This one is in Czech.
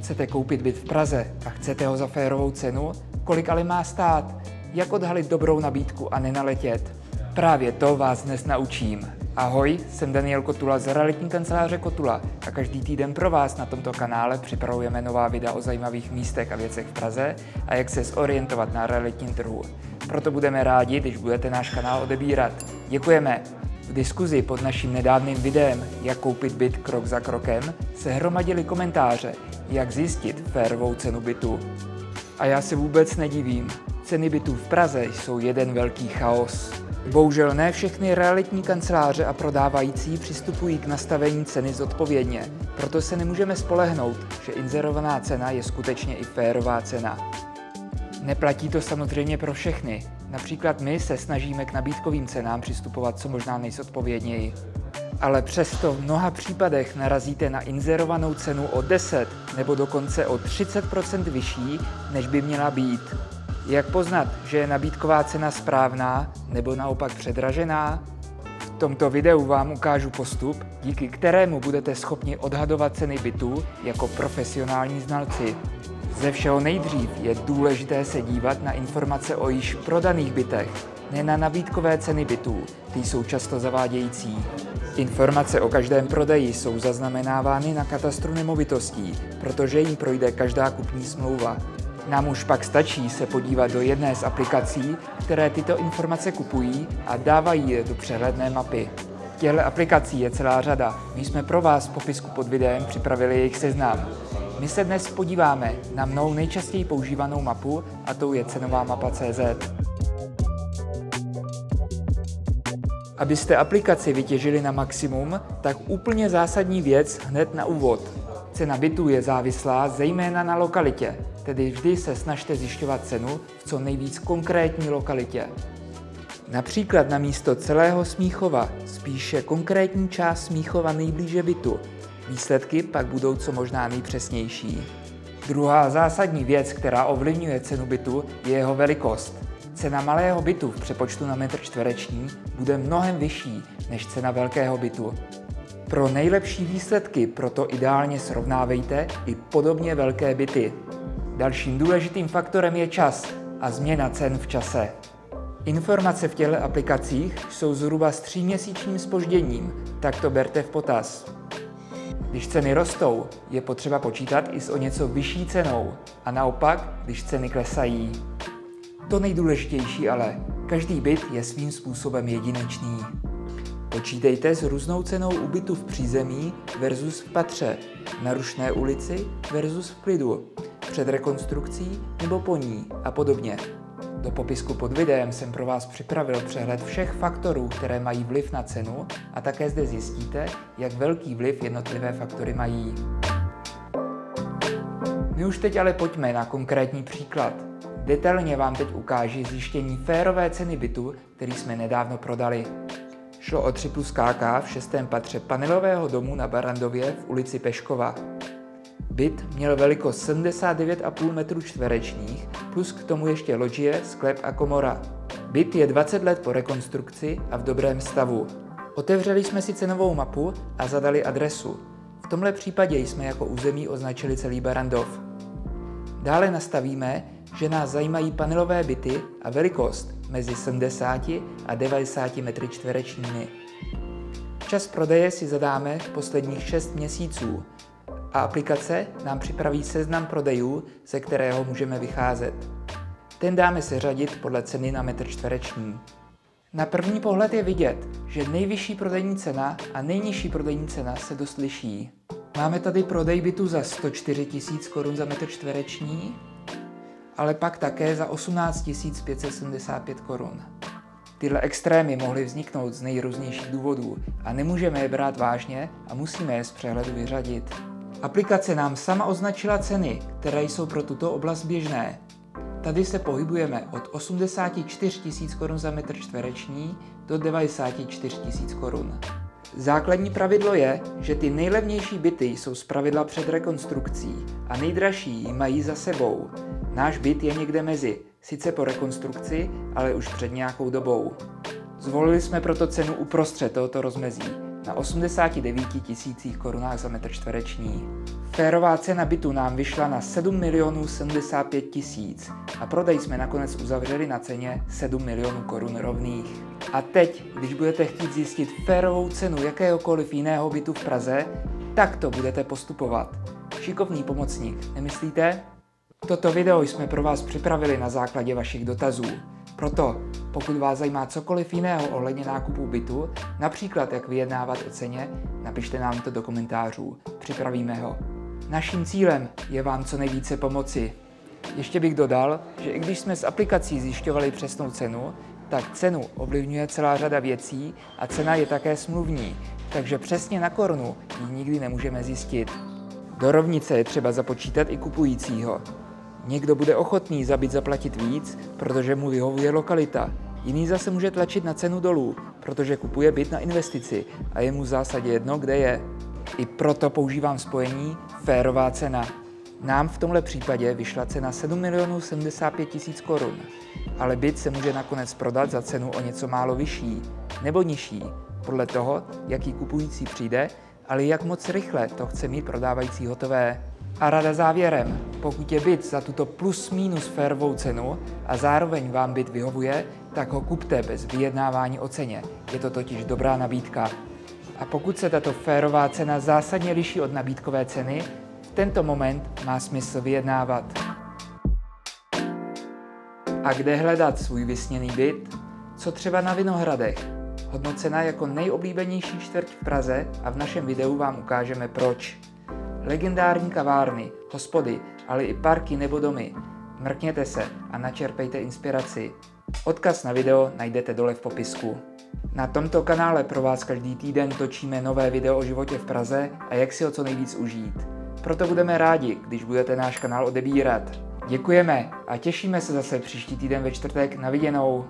Chcete koupit byt v Praze a chcete ho za férovou cenu? Kolik ale má stát? Jak odhalit dobrou nabídku a nenaletět? Právě to vás dnes naučím. Ahoj, jsem Daniel Kotula z realitní kanceláře Kotula a každý týden pro vás na tomto kanále připravujeme nová videa o zajímavých místech a věcech v Praze a jak se zorientovat na realitním trhu. Proto budeme rádi, když budete náš kanál odebírat. Děkujeme! V diskuzi pod naším nedávným videem Jak koupit byt krok za krokem se hromadily komentáře, jak zjistit férovou cenu bytu. A já se vůbec nedivím. Ceny bytů v Praze jsou jeden velký chaos. Bohužel ne všechny realitní kanceláře a prodávající přistupují k nastavení ceny zodpovědně, proto se nemůžeme spolehnout, že inzerovaná cena je skutečně i férová cena. Neplatí to samozřejmě pro všechny. Například my se snažíme k nabídkovým cenám přistupovat co možná nejzodpovědněji. Ale přesto v mnoha případech narazíte na inzerovanou cenu o 10 nebo dokonce o 30% vyšší, než by měla být. Jak poznat, že je nabídková cena správná nebo naopak předražená? V tomto videu vám ukážu postup, díky kterému budete schopni odhadovat ceny bytů jako profesionální znalci. Ze všeho nejdřív je důležité se dívat na informace o již prodaných bytech, ne na nabídkové ceny bytů, ty jsou často zavádějící. Informace o každém prodeji jsou zaznamenávány na katastru nemovitostí, protože jim projde každá kupní smlouva. Nám už pak stačí se podívat do jedné z aplikací, které tyto informace kupují a dávají je do přehledné mapy. Těchto aplikací je celá řada, my jsme pro vás v popisku pod videem připravili jejich seznam. My se dnes podíváme na mnou nejčastěji používanou mapu a tou je cenová mapa.cz. Abyste aplikaci vytěžili na maximum, tak úplně zásadní věc hned na úvod. Cena bytů je závislá zejména na lokalitě, tedy vždy se snažte zjišťovat cenu v co nejvíc konkrétní lokalitě. Například na místo celého Smíchova, spíše konkrétní část Smíchova nejblíže bytu. Výsledky pak budou co možná nejpřesnější. Druhá zásadní věc, která ovlivňuje cenu bytu, je jeho velikost. Cena malého bytu v přepočtu na metr čtvereční bude mnohem vyšší než cena velkého bytu. Pro nejlepší výsledky proto ideálně srovnávejte i podobně velké byty. Dalším důležitým faktorem je čas a změna cen v čase. Informace v těchto aplikacích jsou zhruba s 3měsíčním zpožděním, tak to berte v potaz. Když ceny rostou, je potřeba počítat i s o něco vyšší cenou a naopak, když ceny klesají. To nejdůležitější ale, každý byt je svým způsobem jedinečný. Počítejte s různou cenou u bytu v přízemí versus v patře, na rušné ulici versus v klidu, před rekonstrukcí nebo po ní a podobně. Do popisku pod videem jsem pro vás připravil přehled všech faktorů, které mají vliv na cenu a také zde zjistíte, jak velký vliv jednotlivé faktory mají. My už teď ale pojďme na konkrétní příklad. Detailně vám teď ukáži zjištění férové ceny bytu, který jsme nedávno prodali. Šlo o 3+KK v 6. patře panelového domu na Barrandově v ulici Peškova. Byt měl velikost 79,5 m2, plus k tomu ještě loďie, sklep a komora. Byt je 20 let po rekonstrukci a v dobrém stavu. Otevřeli jsme si cenovou mapu a zadali adresu. V tomhle případě jsme jako území označili celý Barrandov. Dále nastavíme, že nás zajímají panelové byty a velikost mezi 70 a 90 m2. Čas prodeje si zadáme posledních 6 měsíců a aplikace nám připraví seznam prodejů, ze kterého můžeme vycházet. Ten dáme seřadit podle ceny na metr čtvereční. Na první pohled je vidět, že nejvyšší prodejní cena a nejnižší prodejní cena se dost liší. Máme tady prodej bytu za 104 000 korun za metr čtvereční, ale pak také za 18 575 korun. Tyhle extrémy mohly vzniknout z nejrůznějších důvodů a nemůžeme je brát vážně a musíme je z přehledu vyřadit. Aplikace nám sama označila ceny, které jsou pro tuto oblast běžné. Tady se pohybujeme od 84 000 korun za metr čtvereční do 94 000 korun. Základní pravidlo je, že ty nejlevnější byty jsou zpravidla před rekonstrukcí a nejdražší ji mají za sebou. Náš byt je někde mezi, sice po rekonstrukci, ale už před nějakou dobou. Zvolili jsme proto cenu uprostřed tohoto rozmezí. na 89 000 korunách za metr čtvereční. Férová cena bytu nám vyšla na 7 075 000 a prodej jsme nakonec uzavřeli na ceně 7 milionů korun rovných. A teď, když budete chtít zjistit férovou cenu jakéhokoliv jiného bytu v Praze, tak to budete postupovat. Šikovný pomocník, nemyslíte? Toto video jsme pro vás připravili na základě vašich dotazů. Proto, pokud vás zajímá cokoliv jiného ohledně nákupu bytu, například jak vyjednávat o ceně, napište nám to do komentářů. Připravíme ho. Naším cílem je vám co nejvíce pomoci. Ještě bych dodal, že i když jsme s aplikací zjišťovali přesnou cenu, tak cenu ovlivňuje celá řada věcí a cena je také smluvní, takže přesně na korunu ji nikdy nemůžeme zjistit. Do rovnice je třeba započítat i kupujícího. Někdo bude ochotný za byt zaplatit víc, protože mu vyhovuje lokalita. Jiný zase může tlačit na cenu dolů, protože kupuje byt na investici a je mu v zásadě jedno, kde je. I proto používám spojení férová cena. Nám v tomhle případě vyšla cena 7 075 000 korun, ale byt se může nakonec prodat za cenu o něco málo vyšší nebo nižší, podle toho, jaký kupující přijde, ale jak moc rychle to chce mít prodávající hotové. A rada závěrem, pokud je byt za tuto plus minus férovou cenu a zároveň vám byt vyhovuje, tak ho kupte bez vyjednávání o ceně. Je to totiž dobrá nabídka. A pokud se tato férová cena zásadně liší od nabídkové ceny, v tento moment má smysl vyjednávat. A kde hledat svůj vysněný byt? Co třeba na Vinohradech? Hodnocena jako nejoblíbenější čtvrť v Praze a v našem videu vám ukážeme proč. Legendární kavárny, hospody, ale i parky nebo domy. Mrkněte se a načerpejte inspiraci. Odkaz na video najdete dole v popisku. Na tomto kanále pro vás každý týden točíme nové video o životě v Praze a jak si ho co nejvíc užít. Proto budeme rádi, když budete náš kanál odebírat. Děkujeme a těšíme se zase příští týden ve čtvrtek. Na viděnou.